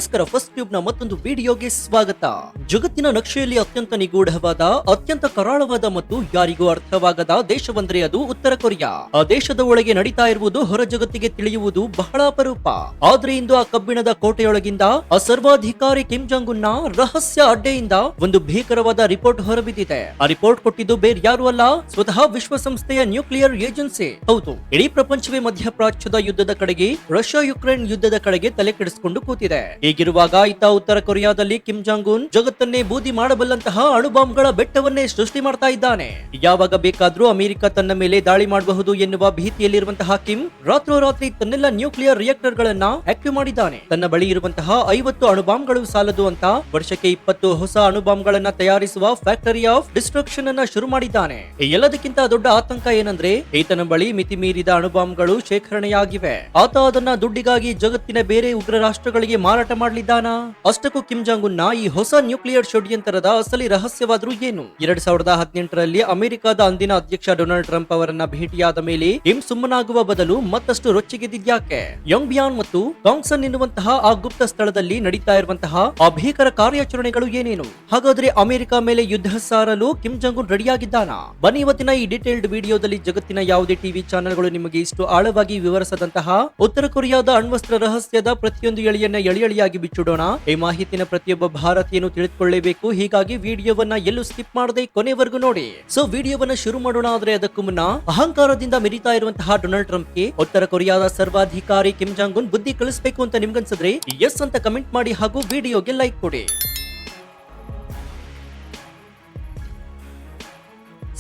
ನಮಸ್ಕಾರ. First tube ನ ಮತ್ತೊಂದು ವಿಡಿಯೋಗೆ ಸ್ವಾಗತ. ಜಗತ್ತಿನ ನಕ್ಷೆಯಲ್ಲಿ ಅತ್ಯಂತ ನಿಗೂಢವಾದ, ಅತ್ಯಂತ ಕರಾಳವಾದ ಮತ್ತು ಯಾರಿಗೂ ಅರ್ಥವಾಗದ ದೇಶವೆಂದರೆ ಅದು ಉತ್ತರ ಕೊರಿಯಾ. ಆ ದೇಶದ ಒಳಗೆ ನಡೀತಾ ಇರುವುದು ಹೊರ ಜಗತ್ತಿಗೆ ತಿಳಿಯುವುದು ಬಹಳ ಅಪರೂಪ. ಆದ್ರೆ ಇಂದು ಆ ಕಬ್ಬಿಣದ ಕೋಟೆಯೊಳಗಿಂದ ಆ ಸರ್ವಾಧಿಕಾರಿ ಕಿಮ್ ಜಾಂಗ್ ಉನ್ ನ ರಹಸ್ಯ ಅಡ್ಡೆಯಿಂದ ಒಂದು ಭೀಕರವಾದ ರಿಪೋರ್ಟ್ ಹೊರಬಿದ್ದಿದೆ. ಆ ರಿಪೋರ್ಟ್ ಕೊಟ್ಟಿದ್ದು ಬೇರೆ ಯಾರು ಅಲ್ಲ, ಸ್ವತಃ ವಿಶ್ವಸಂಸ್ಥೆಯ ನ್ಯೂಕ್ಲಿಯರ್ ಏಜೆನ್ಸಿ. ಹೌದು, ಇಡೀ ಪ್ರಪಂಚವೇ ಮಧ್ಯಪ್ರಾಚ್ಯದ ಯುದ್ಧದ ಕಡೆಗೆ, ರಷ್ಯಾ ಯುಕ್ರೇನ್ ಯುದ್ಧದ ಕಡೆಗೆ ತಲೆ ಕೆಡಿಸಿಕೊಂಡು ಕೂತಿದೆ. ಹೀಗಿರುವಾಗ ಇತ್ತ ಉತ್ತರ ಕೊರಿಯಾದಲ್ಲಿ ಕಿಮ್ ಜಾಂಗ್ ಉನ್ ಜಗತ್ತನ್ನೇ ಬೂದಿ ಮಾಡಬಲ್ಲಂತಹ ಅಣುಬಾಂಬ್ಗಳ ಬೆಟ್ಟವನ್ನೇ ಸೃಷ್ಟಿ ಮಾಡ್ತಾ ಇದ್ದಾನೆ. ಯಾವಾಗ ಬೇಕಾದ್ರೂ ಅಮೆರಿಕ ತನ್ನ ಮೇಲೆ ದಾಳಿ ಮಾಡಬಹುದು ಎನ್ನುವ ಭೀತಿಯಲ್ಲಿರುವಂತಹ ಕಿಮ್ ರಾತ್ರೋರಾತ್ರಿ ತನ್ನೆಲ್ಲ ನ್ಯೂಕ್ಲಿಯರ್ ರಿಯಾಕ್ಟರ್ ಗಳನ್ನ ಆಕ್ಟಿವ್ ಮಾಡಿದ್ದಾನೆ. ತನ್ನ ಬಳಿ ಇರುವಂತಹ 50 ಅಣುಬಾಂಬ್ಗಳು ಸಾಲದು ಅಂತ ವರ್ಷಕ್ಕೆ 20 ಹೊಸ ಅಣುಬಾಂಬ್ಗಳನ್ನ ತಯಾರಿಸುವ ಫ್ಯಾಕ್ಟರಿ ಆಫ್ ಡಿಸ್ಟ್ರಕ್ಷನ್ ಅನ್ನ ಶುರು ಮಾಡಿದ್ದಾನೆ. ಎಲ್ಲದಕ್ಕಿಂತ ದೊಡ್ಡ ಆತಂಕ ಏನಂದ್ರೆ ಈತನ ಬಳಿ ಮಿತಿ ಮೀರಿದ ಅಣುಬಾಂಬ್ಗಳು ಶೇಖರಣೆಯಾಗಿವೆ. ಆತ ಅದನ್ನ ದುಡ್ಡಿಗಾಗಿ ಜಗತ್ತಿನ ಬೇರೆ ಉಗ್ರ ರಾಷ್ಟ್ರಗಳಿಗೆ ಮಾರಾಟ ಮಾಡಲಿದ್ದಾನಾ? ಅಷ್ಟಕ್ಕೂ ಕಿಮ್ ಜಾಂಗ್ ಉನ್ ನ ಈ ಹೊಸ ನ್ಯೂಕ್ಲಿಯರ್ ಷಡ್ಯಂತ್ರದ ಅಸಲಿ ರಹಸ್ಯವಾದ್ರೂ ಏನು? 2018ರಲ್ಲಿ ಅಮೆರಿಕದ ಅಂದಿನ ಅಧ್ಯಕ್ಷ ಡೊನಾಲ್ಡ್ ಟ್ರಂಪ್ ಅವರನ್ನ ಭೇಟಿಯಾದ ಮೇಲೆ ಕಿಮ್ ಸುಮ್ಮನಾಗುವ ಬದಲು ಮತ್ತಷ್ಟು ರೊಚ್ಚಿಗೆದ್ದಿದ್ಯಾಕೆ? ಯೊಂಗ್ಬಿಯಾನ್ ಮತ್ತು ಟಾಂಗ್ಸನ್ ಎನ್ನುವಂತಹ ಆ ಗುಪ್ತ ಸ್ಥಳದಲ್ಲಿ ನಡೀತಾ ಇರುವಂತಹ ಆ ಭೀಕರ ಕಾರ್ಯಾಚರಣೆಗಳು ಏನೇನು? ಹಾಗಾದ್ರೆ ಅಮೆರಿಕ ಮೇಲೆ ಯುದ್ಧ ಸಾರಲು ಕಿಮ್ ಜಾಂಗ್ ಉನ್ ರೆಡಿಯಾಗಿದ್ದಾನಾ? ಬನ್ನಿ ಇವತ್ತಿನ ಈ ಡೀಟೇಲ್ಡ್ ವಿಡಿಯೋದಲ್ಲಿ ಜಗತ್ತಿನ ಯಾವುದೇ ಟಿವಿ ಚಾನೆಲ್ಗಳು ನಿಮಗೆ ಇಷ್ಟು ಆಳವಾಗಿ ವಿವರಿಸದಂತಹ ಉತ್ತರ ಕೊರಿಯಾದ ಅಣ್ವಸ್ತ್ರ ರಹಸ್ಯದ ಪ್ರತಿಯೊಂದು ಎಳೆಯನ್ನ ಎಳೆಯಾಗಿ ಬಿಚ್ಚಿಡೋಣ. ಈ ಮಾಹಿತಿನ ಪ್ರತಿಯೊಬ್ಬ ಭಾರತೀಯನು ತಿಳಿದುಕೊಳ್ಳಬೇಕು. ಹೀಗಾಗಿ ವಿಡಿಯೋವನ್ನ ಎಲ್ಲೂ ಸ್ಕಿಪ್ ಮಾಡದೆ ಕೊನೆವರೆಗೂ ನೋಡಿ. ಸೊ ವಿಡಿಯೋವನ್ನ ಶುರು ಮಾಡೋಣ. ಆದ್ರೆ ಅದಕ್ಕೂ ಮುನ್ನ ಅಹಂಕಾರದಿಂದ ಮೆರಿತಾ ಇರುವಂತಹ ಡೊನಾಲ್ಡ್ ಟ್ರಂಪ್ಗೆ ಉತ್ತರ ಕೊರಿಯಾದ ಸರ್ವಾಧಿಕಾರಿ ಕಿಮ್ ಜಾಂಗ್ ಉನ್ ಬುದ್ಧಿ ಕಲಿಸಬೇಕು ಅಂತ ನಿಮ್ಗನ್ಸಿದ್ರೆ ಎಸ್ ಅಂತ ಕಮೆಂಟ್ ಮಾಡಿ ಹಾಗೂ ವಿಡಿಯೋಗೆ ಲೈಕ್ ಕೊಡಿ.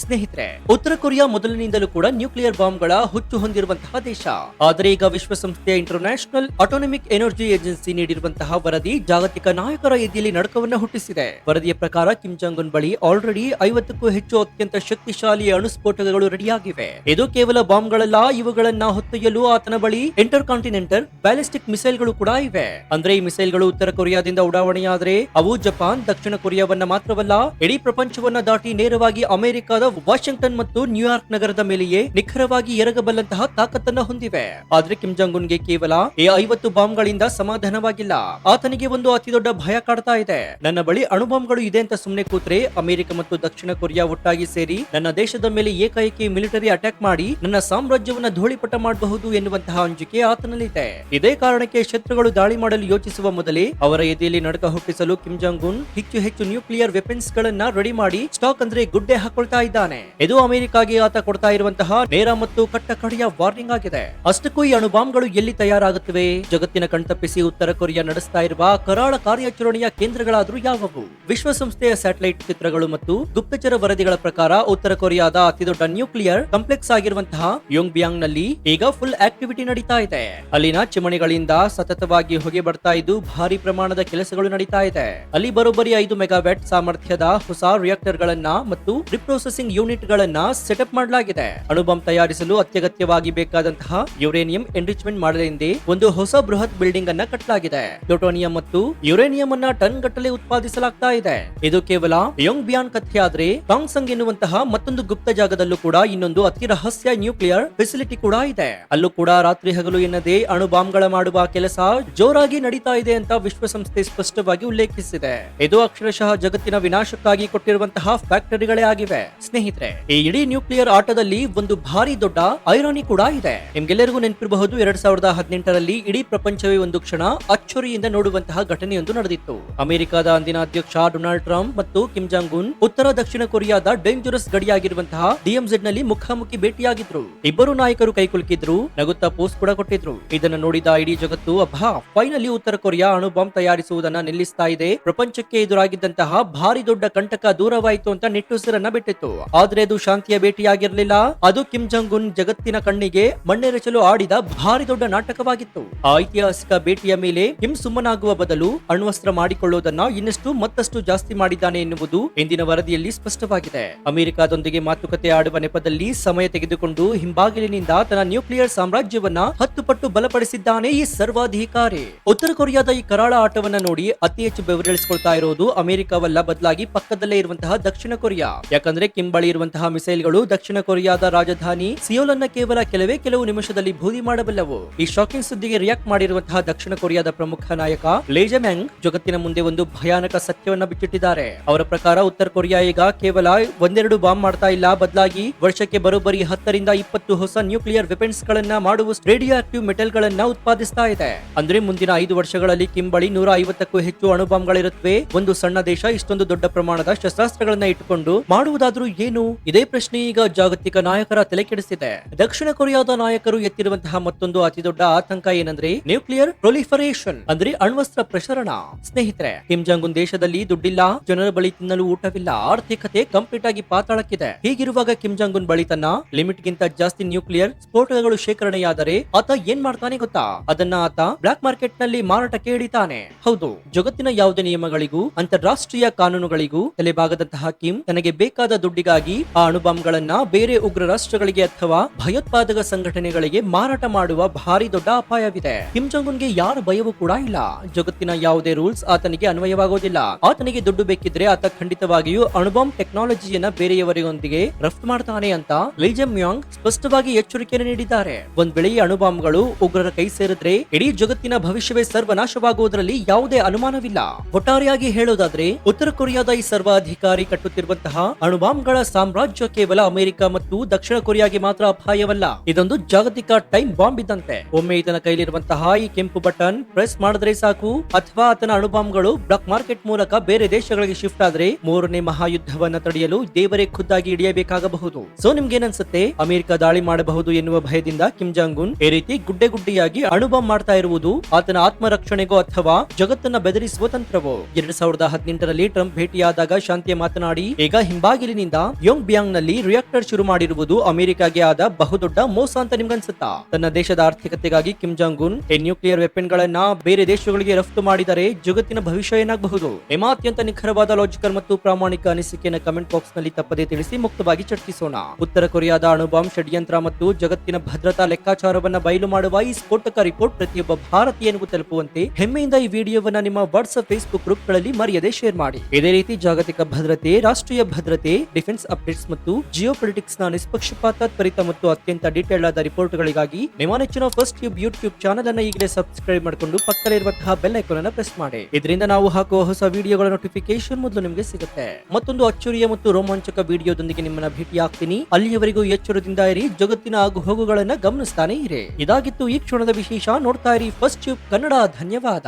ಸ್ನೇಹಿತರೆ, ಉತ್ತರ ಕೊರಿಯಾ ಮೊದಲಿನಿಂದಲೂ ಕೂಡ ನ್ಯೂಕ್ಲಿಯರ್ ಬಾಂಬ್ಗಳ ಹುಚ್ಚು ಹೊಂದಿರುವಂತಹ ದೇಶ. ಆದರೆ ಈಗ ವಿಶ್ವಸಂಸ್ಥೆಯ ಇಂಟರ್ನ್ಯಾಷನಲ್ ಅಟಾಮಿಕ್ ಎನರ್ಜಿ ಏಜೆನ್ಸಿ ನೀಡಿರುವಂತಹ ವರದಿ ಜಾಗತಿಕ ನಾಯಕರ ಎದೆಯಲ್ಲಿ ನಡುಕವನ್ನ ಹುಟ್ಟಿಸಿದೆ. ವರದಿಯ ಪ್ರಕಾರ ಕಿಮ್ ಜಾಂಗ್ ಉನ್ ಬಳಿ ಆಲ್ರೆಡಿ 50ಕ್ಕೂ ಹೆಚ್ಚು ಅತ್ಯಂತ ಶಕ್ತಿಶಾಲಿ ಅಣುಸ್ಫೋಟಕಗಳು ರೆಡಿಯಾಗಿವೆ. ಇದು ಕೇವಲ ಬಾಂಬ್ಗಳಲ್ಲ, ಇವುಗಳನ್ನ ಹೊತ್ತೊಯ್ಯಲು ಆತನ ಬಳಿ ಇಂಟರ್ ಕಾಂಟಿನೆಂಟಲ್ ಬ್ಯಾಲಿಸ್ಟಿಕ್ ಮಿಸೈಲ್ಗಳು ಕೂಡ ಇವೆ. ಅಂದ್ರೆ ಈ ಮಿಸೈಲ್ಗಳು ಉತ್ತರ ಕೊರಿಯಾದಿಂದ ಉಡಾವಣೆಯಾದ್ರೆ ಅವು ಜಪಾನ್, ದಕ್ಷಿಣ ಕೊರಿಯಾವನ್ನ ಮಾತ್ರವಲ್ಲ, ಇಡೀ ಪ್ರಪಂಚವನ್ನ ದಾಟಿ ನೇರವಾಗಿ ಅಮೆರಿಕದ ವಾಷಿಂಗ್ಟನ್ ಮತ್ತು ನ್ಯೂಯಾರ್ಕ್ ನಗರದ ಮೇಲೆಯೇ ನಿಖರವಾಗಿ ಎರಗಬಲ್ಲಂತಹ ತಾಕತ್ತನ್ನ ಹೊಂದಿವೆ. ಆದ್ರೆ ಕಿಮ್ ಜಾಂಗ್ ಉನ್ಗೆ ಕೇವಲ ಈ 50 ಬಾಂಬ್ಗಳಿಂದ ಸಮಾಧಾನವಾಗಿಲ್ಲ. ಆತನಿಗೆ ಒಂದು ಅತಿ ದೊಡ್ಡ ಭಯ ಕಾಡ್ತಾ ಇದೆ. ನನ್ನ ಬಳಿ ಅಣುಬಾಂಬ್ಗಳು ಇದೆ ಅಂತ ಸುಮ್ಮನೆ ಕೂತ್ರೆ ಅಮೆರಿಕ ಮತ್ತು ದಕ್ಷಿಣ ಕೊರಿಯಾ ಒಟ್ಟಾಗಿ ಸೇರಿ ನನ್ನ ದೇಶದ ಮೇಲೆ ಏಕಾಏಕಿ ಮಿಲಿಟರಿ ಅಟ್ಯಾಕ್ ಮಾಡಿ ನನ್ನ ಸಾಮ್ರಾಜ್ಯವನ್ನ ಧೂಳಿಪಟ ಮಾಡಬಹುದು ಎನ್ನುವಂತಹ ಅಂಜಿಕೆ ಆತನಲ್ಲಿದೆ. ಇದೇ ಕಾರಣಕ್ಕೆ ಶತ್ರುಗಳು ದಾಳಿ ಮಾಡಲು ಯೋಚಿಸುವ ಮೊದಲೇ ಅವರ ಎದೆಯಲ್ಲಿ ನಡುಕ ಹುಟ್ಟಿಸಲು ಕಿಮ್ ಜಾಂಗ್ ಉನ್ ಹೆಚ್ಚು ನ್ಯೂಕ್ಲಿಯರ್ ವೆಪನ್ಸ್ ಗಳನ್ನ ರೆಡಿ ಮಾಡಿ ಸ್ಟಾಕ್ ಅಂದ್ರೆ ಗುಡ್ಡೆ ಹಾಕೊಳ್ತಾ ಇದ್ದಾನೆ. ಇದು ಅಮೆರಿಕಾಗೆ ಆತ ಕೊಡ್ತಾ ಇರುವಂತಹ ನೇರ ಮತ್ತು ಕಟ್ಟಕಡೆಯ ವಾರ್ನಿಂಗ್ ಆಗಿದೆ. ಅಷ್ಟಕ್ಕೂ ಈ ಅಣುಬಾಂಬ್ಗಳು ಎಲ್ಲಿ ತಯಾರಾಗುತ್ತವೆ? ಜಗತ್ತಿನ ಕಣ್ತಪ್ಪಿಸಿ ಉತ್ತರ ಕೊರಿಯಾ ನಡೆಸ್ತಾ ಇರುವ ಕರಾಳ ಕಾರ್ಯಾಚರಣೆಯ ಕೇಂದ್ರಗಳಾದ್ರೂ ಯಾವುವು? ವಿಶ್ವಸಂಸ್ಥೆಯ ಸ್ಯಾಟಲೈಟ್ ಚಿತ್ರಗಳು ಮತ್ತು ಗುಪ್ತಚರ ವರದಿಗಳ ಪ್ರಕಾರ ಉತ್ತರ ಕೊರಿಯಾದ ಅತಿದೊಡ್ಡ ನ್ಯೂಕ್ಲಿಯರ್ ಕಾಂಪ್ಲೆಕ್ಸ್ ಆಗಿರುವಂತಹ ಯೊಂಗ್ಬಿಯಾಂಗ್ ನಲ್ಲಿ ಈಗ ಫುಲ್ ಆಕ್ಟಿವಿಟಿ ನಡೀತಾ ಇದೆ. ಅಲ್ಲಿನ ಚಿಮಣಿಗಳಿಂದ ಸತತವಾಗಿ ಹೊಗೆ ಬರ್ತಾ ಇದ್ದು ಭಾರಿ ಪ್ರಮಾಣದ ಕೆಲಸಗಳು ನಡೀತಾ ಇದೆ. ಅಲ್ಲಿ ಬರೋಬ್ಬರಿ 5 ಮೆಗಾವ್ಯಾಟ್ ಸಾಮರ್ಥ್ಯದ ಹೊಸ ರಿಯಾಕ್ಟರ್ ಗಳನ್ನ ಮತ್ತು ರಿಪ್ರೊಸೆಸಿಂಗ್ ಯೂನಿಟ್ ಗಳನ್ನ ಸೆಟಪ್ ಮಾಡಲಾಗಿದೆ. ಅಣುಬಾಂಬ್ ತಯಾರಿಸಲು ಅತ್ಯಗತ್ಯವಾಗಿ ಬೇಕಾದಂತಹ ಯುರೇನಿಯಂ ಎನ್ರಿಚ್ಮೆಂಟ್ ಮಾಡಲೆಂದೇ ಒಂದು ಹೊಸ ಬೃಹತ್ ಬಿಲ್ಡಿಂಗ್ ಅನ್ನ ಕಟ್ಟಲಾಗಿದೆ. ಪ್ಲೂಟೋನಿಯಂ ಮತ್ತು ಯುರೇನಿಯಂ ಅನ್ನ ಟನ್ ಗಟ್ಟಲೆ ಉತ್ಪಾದಿಸಲಾಗ್ತಾ ಇದೆ. ಇದು ಕೇವಲ ಯೊಂಗ್ಬಿಯಾನ್ ಕಥೆ ಆದ್ರೆ ಟಾಂಗ್ಸಂಗ್ ಎನ್ನುವಂತಹ ಮತ್ತೊಂದು ಗುಪ್ತ ಜಾಗದಲ್ಲೂ ಕೂಡ ಇನ್ನೊಂದು ಅತಿ ರಹಸ್ಯ ನ್ಯೂಕ್ಲಿಯರ್ ಫೆಸಿಲಿಟಿ ಕೂಡ ಇದೆ. ಅಲ್ಲೂ ಕೂಡ ರಾತ್ರಿ ಹಗಲು ಎನ್ನದೇ ಅಣುಬಾಂಬ್ಗಳ ಮಾಡುವ ಕೆಲಸ ಜೋರಾಗಿ ನಡೀತಾ ಇದೆ ಅಂತ ವಿಶ್ವಸಂಸ್ಥೆ ಸ್ಪಷ್ಟವಾಗಿ ಉಲ್ಲೇಖಿಸಿದೆ. ಇದು ಅಕ್ಷರಶಃ ಜಗತ್ತಿನ ವಿನಾಶಕ್ಕಾಗಿ ಕೊಟ್ಟಿರುವಂತಹ ಫ್ಯಾಕ್ಟರಿಗಳೇ ಆಗಿವೆ. ಸ್ನೇಹಿತರೆ, ಈ ಇಡೀ ನ್ಯೂಕ್ಲಿಯರ್ ಆಟದಲ್ಲಿ ಒಂದು ಭಾರಿ ದೊಡ್ಡ ಐರಾನಿ ಕೂಡ ಇದೆ. ನಿಮ್ಗೆಲ್ಲರಿಗೂ ನೆನಪಿರಬಹುದು, 2018ರಲ್ಲಿ ಇಡೀ ಪ್ರಪಂಚವೇ ಒಂದು ಕ್ಷಣ ಅಚ್ಚರಿಯಿಂದ ನೋಡುವಂತಹ ಘಟನೆಯೊಂದು ನಡೆದಿತ್ತು. ಅಮೆರಿಕದ ಅಂದಿನ ಅಧ್ಯಕ್ಷ ಡೊನಾಲ್ಡ್ ಟ್ರಂಪ್ ಮತ್ತು ಕಿಮ್ ಜಾಂಗ್ ಉನ್ ಉತ್ತರ ದಕ್ಷಿಣ ಕೊರಿಯಾದ ಡೇಂಜರಸ್ ಗಡಿಯಾಗಿರುವಂತಹ DMZ ನಲ್ಲಿ ಮುಖಾಮುಖಿ ಭೇಟಿಯಾಗಿದ್ರು. ಇಬ್ಬರು ನಾಯಕರು ಕೈಕುಲುಕಿದ್ರು, ನಗುತ್ತಾ ಪೋಸ್ಟ್ ಕೂಡ ಕೊಟ್ಟಿದ್ರು. ಇದನ್ನು ನೋಡಿದ ಇಡೀ ಜಗತ್ತು ಅಬ್ಬಾ, ಫೈನಲಿ ಉತ್ತರ ಕೊರಿಯಾ ಅಣು ಬಾಂಬ್ ತಯಾರಿಸುವುದನ್ನ ನಿಲ್ಲಿಸ್ತಾ ಇದೆ, ಪ್ರಪಂಚಕ್ಕೆ ಎದುರಾಗಿದ್ದಂತಹ ಭಾರಿ ದೊಡ್ಡ ಕಂಟಕ ದೂರವಾಯಿತು ಅಂತ ನಿಟ್ಟುಸಿರನ್ನ ಬಿಟ್ಟಿತ್ತು. ಆದ್ರೆ ಅದು ಶಾಂತಿಯ ಭೇಟಿಯಾಗಿರಲಿಲ್ಲ. ಅದು ಕಿಮ್ ಜಾಂಗ್ ಉನ್ ಜಗತ್ತಿನ ಕಣ್ಣಿಗೆ ಮಣ್ಣೆರಚಲು ಆಡಿದ ಭಾರಿ ದೊಡ್ಡ ನಾಟಕವಾಗಿತ್ತು. ಆ ಐತಿಹಾಸಿಕ ಭೇಟಿಯ ಮೇಲೆ ಕಿಮ್ ಸುಮ್ಮನಾಗುವ ಬದಲು ಅಣ್ವಸ್ತ್ರ ಮಾಡಿಕೊಳ್ಳುವುದನ್ನ ಇನ್ನಷ್ಟು ಮತ್ತಷ್ಟು ಜಾಸ್ತಿ ಮಾಡಿದ್ದಾನೆ ಎನ್ನುವುದು ಇಂದಿನ ವರದಿಯಲ್ಲಿ ಸ್ಪಷ್ಟವಾಗಿದೆ. ಅಮೆರಿಕದೊಂದಿಗೆ ಮಾತುಕತೆ ಆಡುವ ನೆಪದಲ್ಲಿ ಸಮಯ ತೆಗೆದುಕೊಂಡು ಹಿಂಬಾಗಿಲಿನಿಂದ ತನ್ನ ನ್ಯೂಕ್ಲಿಯರ್ ಸಾಮ್ರಾಜ್ಯವನ್ನ 10 ಪಟ್ಟು ಬಲಪಡಿಸಿದ್ದಾನೆ ಈ ಸರ್ವಾಧಿಕಾರಿ. ಉತ್ತರ ಕೊರಿಯಾದ ಈ ಕರಾಳ ಆಟವನ್ನ ನೋಡಿ ಅತಿ ಹೆಚ್ಚು ಬೆವರಿಳಿಸಿಕೊಳ್ತಾ ಇರೋದು ಅಮೆರಿಕವಲ್ಲ, ಬದಲಾಗಿ ಪಕ್ಕದಲ್ಲೇ ಇರುವಂತಹ ದಕ್ಷಿಣ ಕೊರಿಯಾ. ಯಾಕಂದ್ರೆ ಕಿಮ್ ಬಳಿ ಇರುವಂತಹ ಮಿಸೈಲ್ಗಳು ದಕ್ಷಿಣ ಕೊರಿಯಾದ ರಾಜಧಾನಿ ಸಿಯೋಲ್ ಅನ್ನ ಕೇವಲ ಕೆಲವು ನಿಮಿಷದಲ್ಲಿ ಬೂದಿ ಮಾಡಬಲ್ಲವು. ಈ ಶಾಕಿಂಗ್ ಸುದ್ದಿಗೆ ರಿಯಾಕ್ಟ್ ಮಾಡಿರುವಂತಹ ದಕ್ಷಿಣ ಕೊರಿಯಾದ ಪ್ರಮುಖ ನಾಯಕ ಲೇ ಜೆ-ಮ್ಯಾಂಗ್ ಜಗತ್ತಿನ ಮುಂದೆ ಒಂದು ಭಯಾನಕ ಸತ್ಯವನ್ನ ಬಿಚ್ಚಿಟ್ಟಿದ್ದಾರೆ. ಅವರ ಪ್ರಕಾರ ಉತ್ತರ ಕೊರಿಯಾ ಈಗ ಕೇವಲ ಒಂದೆರಡು ಬಾಂಬ್ ಮಾಡ್ತಾ ಇಲ್ಲ, ಬದಲಾಗಿ ವರ್ಷಕ್ಕೆ ಬರೋಬ್ಬರಿ 10 ರಿಂದ 20 ಹೊಸ ನ್ಯೂಕ್ಲಿಯರ್ ವೆಪನ್ಸ್ ಗಳನ್ನ ಮಾಡುವ ರೇಡಿಯೋ ಆಕ್ಟಿವ್ ಮೆಟಲ್ ಗಳನ್ನ ಉತ್ಪಾದಿಸ್ತಾ ಇದೆ. ಅಂದ್ರೆ ಮುಂದಿನ 5 ವರ್ಷಗಳಲ್ಲಿ ಕಿಮ್ ಬಳಿ 150ಕ್ಕೂ ಹೆಚ್ಚು ಅಣುಬಾಂಬ್ಗಳಿರುತ್ತವೆ. ಒಂದು ಸಣ್ಣ ದೇಶ ಇಷ್ಟೊಂದು ದೊಡ್ಡ ಪ್ರಮಾಣದ ಶಸ್ತ್ರಾಸ್ತ್ರಗಳನ್ನ ಇಟ್ಟುಕೊಂಡು ಮಾಡುವುದಾದ್ರೂ ಏನು? ಇದೇ ಪ್ರಶ್ನೆ ಈಗ ಜಾಗತಿಕ ನಾಯಕರ ತಲೆ ಕೆಡಿಸಿದೆ. ದಕ್ಷಿಣ ಕೊರಿಯಾದ ನಾಯಕರು ಎತ್ತಿರುವಂತಹ ಮತ್ತೊಂದು ಅತಿ ದೊಡ್ಡ ಆತಂಕ ಏನಂದ್ರೆ ನ್ಯೂಕ್ಲಿಯರ್ ಪ್ರೊಲಿಫರೇಷನ್, ಅಂದ್ರೆ ಅಣ್ವಸ್ತ್ರ ಪ್ರಸರಣ. ಸ್ನೇಹಿತರೆ, ಕಿಮ್ ಜಾಂಗ್ ಉನ್ ದೇಶದಲ್ಲಿ ದುಡ್ಡಿಲ್ಲ, ಜನರ ಬಳಿ ತಿನ್ನಲು ಊಟವಿಲ್ಲ, ಆರ್ಥಿಕತೆ ಕಂಪ್ಲೀಟ್ ಆಗಿ ಪಾತಾಳಕ್ಕಿದೆ. ಹೀಗಿರುವಾಗ ಕಿಮ್ ಜಾಂಗ್ ಉನ್ ಬಳಿ ತನ್ನ ಲಿಮಿಟ್ ಗಿಂತ ಜಾಸ್ತಿ ನ್ಯೂಕ್ಲಿಯರ್ ಸ್ಫೋಟಕಗಳು ಶೇಖರಣೆಯಾದರೆ ಆತ ಏನ್ ಮಾಡ್ತಾನೆ ಗೊತ್ತಾ? ಅದನ್ನ ಆತ ಬ್ಲಾಕ್ ಮಾರ್ಕೆಟ್ ನಲ್ಲಿ ಮಾರಾಟಕ್ಕೆ ಹಿಡಿತಾನೆ. ಹೌದು, ಜಗತ್ತಿನ ಯಾವುದೇ ನಿಯಮಗಳಿಗೂ ಅಂತಾರಾಷ್ಟ್ರೀಯ ಕಾನೂನುಗಳಿಗೂ ತಲೆಬಾಗದಂತಹ ಕಿಮ್ ತನಗೆ ಬೇಕಾದ ದುಡ್ಡಿಗಾಗಿ ಆ ಅಣುಬಾಂಬ್ಗಳನ್ನ ಬೇರೆ ಉಗ್ರ ರಾಷ್ಟ್ರಗಳಿಗೆ ಅಥವಾ ಭಯೋತ್ಪಾದಕ ಸಂಘಟನೆಗಳಿಗೆ ಮಾರಾಟ ಮಾಡುವ ಭಾರಿ ದೊಡ್ಡ ಅಪಾಯವಿದೆ. ಕಿಮ್ ಜಾಂಗ್ ಉನ್ಗೆ ಯಾರ ಭಯವೂ ಕೂಡ ಇಲ್ಲ. ಜಗತ್ತಿನ ಯಾವುದೇ ರೂಲ್ಸ್ ಆತನಿಗೆ ಅನ್ವಯವಾಗೋದಿಲ್ಲ. ಆತನಿಗೆ ದುಡ್ಡು ಬೇಕಿದ್ರೆ ಆತ ಖಂಡಿತವಾಗಿಯೂ ಅಣುಬಾಂಬ್ ಟೆಕ್ನಾಲಜಿಯನ್ನ ಬೇರೆಯವರಿಗೊಂದಿಗೆ ರಫ್ತು ಮಾಡ್ತಾನೆ ಅಂತ ಲೇ ಜೆ-ಮ್ಯಾಂಗ್ ಸ್ಪಷ್ಟವಾಗಿ ಎಚ್ಚರಿಕೆಯನ್ನು ನೀಡಿದ್ದಾರೆ. ಒಂದ್ ವೇಳೆ ಅಣುಬಾಂಬ್ಗಳು ಉಗ್ರರ ಕೈ ಸೇರಿದ್ರೆ ಇಡೀ ಜಗತ್ತಿನ ಭವಿಷ್ಯವೇ ಸರ್ವನಾಶವಾಗುವುದರಲ್ಲಿ ಯಾವುದೇ ಅನುಮಾನವಿಲ್ಲ. ಒಟ್ಟಾರೆಯಾಗಿ ಹೇಳೋದಾದ್ರೆ ಉತ್ತರ ಕೊರಿಯಾದ ಈ ಸರ್ವಾಧಿಕಾರಿ ಕಟ್ಟುತ್ತಿರುವಂತಹ ಅಣುಬಾಂಬ್ಗಳ ಸಾಮ್ರಾಜ್ಯ ಕೇವಲ ಅಮೆರಿಕ ಮತ್ತು ದಕ್ಷಿಣ ಕೊರಿಯಾಗೆ ಮಾತ್ರ ಅಪಾಯವಲ್ಲ, ಇದೊಂದು ಜಾಗತಿಕ ಟೈಮ್ ಬಾಂಬ್ ಇದ್ದಂತೆ. ಒಮ್ಮೆ ಈತನ ಕೈಲಿರುವಂತಹ ಈ ಕೆಂಪು ಬಟನ್ ಪ್ರೆಸ್ ಮಾಡಿದ್ರೆ ಸಾಕು, ಅಥವಾ ಆತನ ಅಣುಬಾಂಬ್ಗಳು ಬ್ಲಾಕ್ ಮಾರ್ಕೆಟ್ ಮೂಲಕ ಬೇರೆ ದೇಶಗಳಿಗೆ ಶಿಫ್ಟ್ ಆದ್ರೆ 3ನೇ ಮಹಾಯುದ್ಧವನ್ನ ತಡೆಯಲು ದೇವರೇ ಖುದ್ದಾಗಿ ಹಿಡಿಯಬೇಕಾಗಬಹುದು. ಸೊ ನಿಮ್ಗೇನನ್ಸುತ್ತೆ? ಅಮೆರಿಕ ದಾಳಿ ಮಾಡಬಹುದು ಎನ್ನುವ ಭಯದಿಂದ ಕಿಮ್ ಜಾಂಗ್ ಉನ್ ಈ ರೀತಿ ಗುಡ್ಡೆಗುಡ್ಡಿಯಾಗಿ ಅಣುಬಾಂಬ್ ಮಾಡ್ತಾ ಇರುವುದು ಆತನ ಆತ್ಮರಕ್ಷಣೆಗೋ ಅಥವಾ ಜಗತ್ತನ್ನ ಬೆದರಿಸುವ ತಂತ್ರವೋ? 2018ರಲ್ಲಿ ಟ್ರಂಪ್ ಭೇಟಿಯಾದಾಗ ಶಾಂತಿಯ ಮಾತನಾಡಿ ಈಗ ಹಿಂಬಾಗಿಲಿನಿಂದ ಯೋಂಗ್ ಬಿಯಾಂಗ್ ನಲ್ಲಿ ರಿಯಾಕ್ಟರ್ ಶುರು ಮಾಡಿರುವುದು ಅಮೆರಿಕಾಗೆ ಆದ ಬಹುದೊಡ್ಡ ಮೋಸ ಅಂತ ನಿಮ್ಗನ್ಸುತ್ತಾ? ತನ್ನ ದೇಶದ ಆರ್ಥಿಕತೆಗಾಗಿ Kim Jong Un nuclear weapon ಗಳನ್ನ ಬೇರೆ ದೇಶಗಳಿಗೆ ರಫ್ತು ಮಾಡಿದರೆ ಜಗತ್ತಿನ ಭವಿಷ್ಯ ಏನಾಗಬಹುದು? ನಿಮ್ಮ ಅತ್ಯಂತ ನಿಖರವಾದ ಲಾಜಿಕಲ್ ಮತ್ತು ಪ್ರಾಮಾಣಿಕ ಅನಿಸಿಕೆಯನ್ನು ಕಮೆಂಟ್ ಬಾಕ್ಸ್ ನಲ್ಲಿ ತಪ್ಪದೇ ತಿಳಿಸಿ ಮುಕ್ತವಾಗಿ ಚರ್ಚಿಸೋಣ. ಉತ್ತರ ಕೊರಿಯಾದ ಅಣುಬಾಂಬ್ ಷಡ್ಯಂತ್ರ ಮತ್ತು ಜಗತ್ತಿನ ಭದ್ರತಾ ಲೆಕ್ಕಾಚಾರವನ್ನ ಬಯಲು ಮಾಡುವ ಈ ಸ್ಫೋಟಕ ರಿಪೋರ್ಟ್ ಪ್ರತಿಯೊಬ್ಬ ಭಾರತೀಯನಿಗೂ ತಲುಪುವಂತೆ ಹೆಮ್ಮೆಯಿಂದ ಈ ವಿಡಿಯೋವನ್ನ ನಿಮ್ಮ ವಾಟ್ಸ್ಆಪ್ ಫೇಸ್ಬುಕ್ ಗ್ರೂಪ್ ಗಳಲ್ಲಿ ಮರೆಯದೆ ಶೇರ್ ಮಾಡಿ. ಇದೇ ರೀತಿ ಜಾಗತಿಕ ಭದ್ರತೆ, ರಾಷ್ಟ್ರೀಯ ಭದ್ರತೆ, ಡಿಫೆನ್ಸ್ ಅಪ್ಡೇಟ್ಸ್ ಮತ್ತು ಜಿಯೋ ಪೊಲಿಟಿಕ್ಸ್ ನ ನಿಷ್ಪಕ್ಷಪಾತ, ತ್ವರಿತ ಮತ್ತು ಅತ್ಯಂತ ಡೀಟೇಲ್ ಆದ ರಿಪೋರ್ಟ್ ಗಳಿಗಾಗಿ ನಿಮ್ಮ ನೆಚ್ಚಿನ ಫಸ್ಟ್ ಟ್ಯೂಬ್ ಯೂಟ್ಯೂಬ್ ಚಾನಲ್ ಅನ್ನು ಈಗಲೇ ಸಬ್ಸ್ಕ್ರೈಬ್ ಮಾಡಿಕೊಂಡು ಪಕ್ಕದಲ್ಲಿರುವಂತಹ ಬೆಲ್ ಐಕಾನ್ ಅನ್ನು ಪ್ರೆಸ್ ಮಾಡಿ. ಇದರಿಂದ ನಾವು ಹಾಕುವ ಹೊಸ ವಿಡಿಯೋಗಳ ನೋಟಿಫಿಕೇಶನ್ ಮೊದಲು ನಿಮಗೆ ಸಿಗುತ್ತೆ. ಮತ್ತೊಂದು ಅಚ್ಚರಿಯ ಮತ್ತು ರೋಮಾಂಚಕ ವಿಡಿಯೋದೊಂದಿಗೆ ನಿಮ್ಮನ್ನ ಭೇಟಿಯಾಗ್ತೀನಿ. ಅಲ್ಲಿಯವರೆಗೂ ಎಚ್ಚರದಿಂದ ಇರಿ, ಜಗತ್ತಿನ ಆಗು ಹೋಗುಗಳನ್ನ ಗಮನಿಸ್ತಾನೆ ಇರಿ. ಇದಾಗಿತ್ತು ಈ ಕ್ಷಣದ ವಿಶೇಷ. ನೋಡ್ತಾ ಇರಿ ಫಸ್ಟ್ ಟ್ಯೂಬ್ ಕನ್ನಡ. ಧನ್ಯವಾದ.